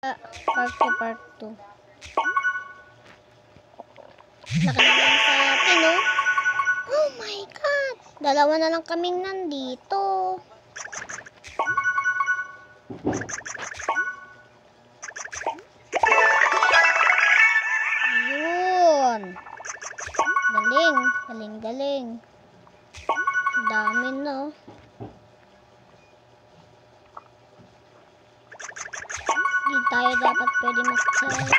Part 2. Laki naman sa atin, oh. Oh my God! Dalawa na lang kaming nandito. Yun. Galing. Galing. Dami, no? Hindi tayo dapat pwede mag-try.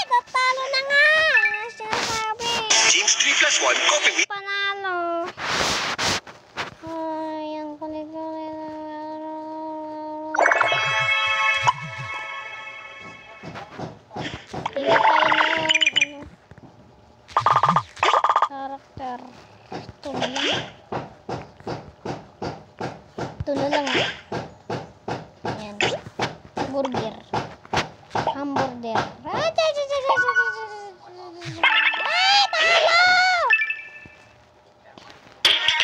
Tatalo na nga! Sinasabi. Teams 3+1 copy me. Panalo. Ay, ang kulit. Pili tayo ng karakter. Ito na lang. Ayan. Hamburger.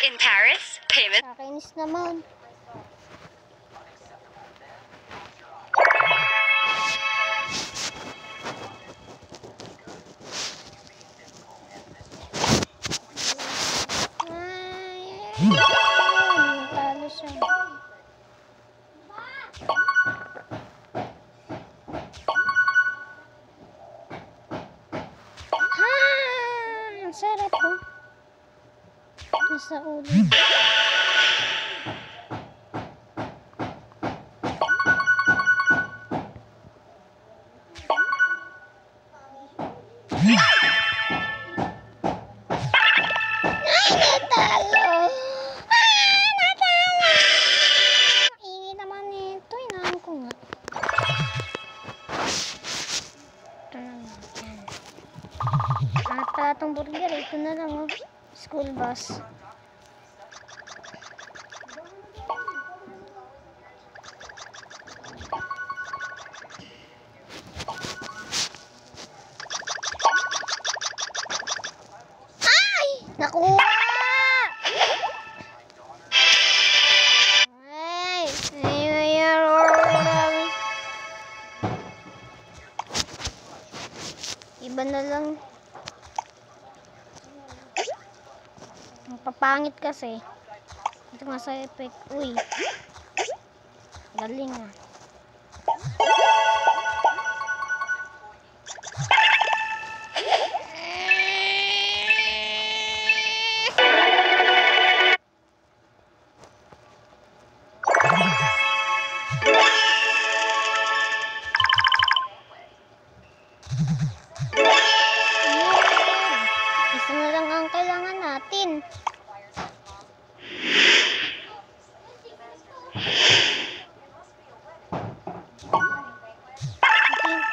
In Paris, payment. Nakakainis naman. Talo siya. Ang sarap, oh. Nasa ulo. Natalo! Ingay naman nito. Inahan ko nga. Ito na nga. Ata itong burger. Ito na lang, oh. School bus. Nakuha! Ay! Iba na lang. Ang papangit kasi. Ito nga sa effect. Uy. Galing, ah. Isa na lang ang kailangan natin.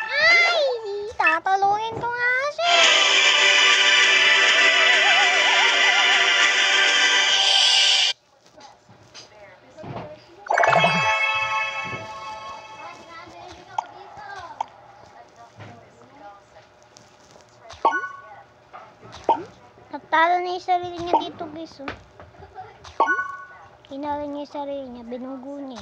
Ay! Tatalungin ko nga siya. Natalo na yung sarili niya dito, guys. Oh. Kinala niya yung sarili niya. Binunggo niya.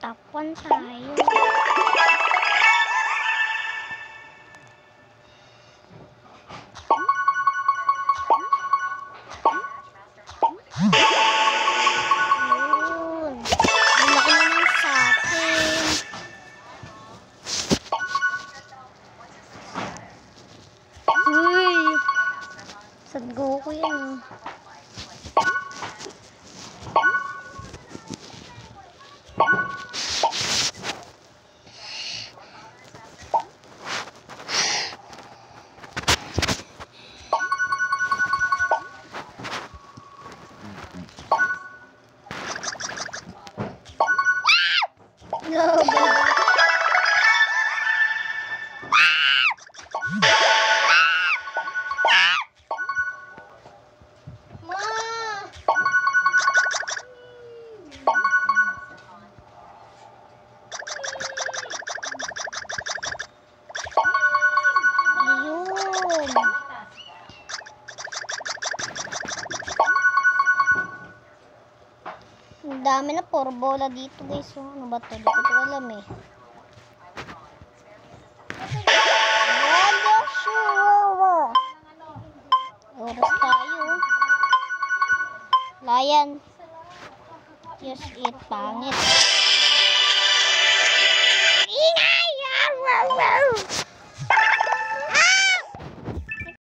Takpan tayo. dami na puro bola dito guys. So, ano ba to? Di ko ito alam eh. Oras tayo. Layan. Yes, it. Pangit. Ingay!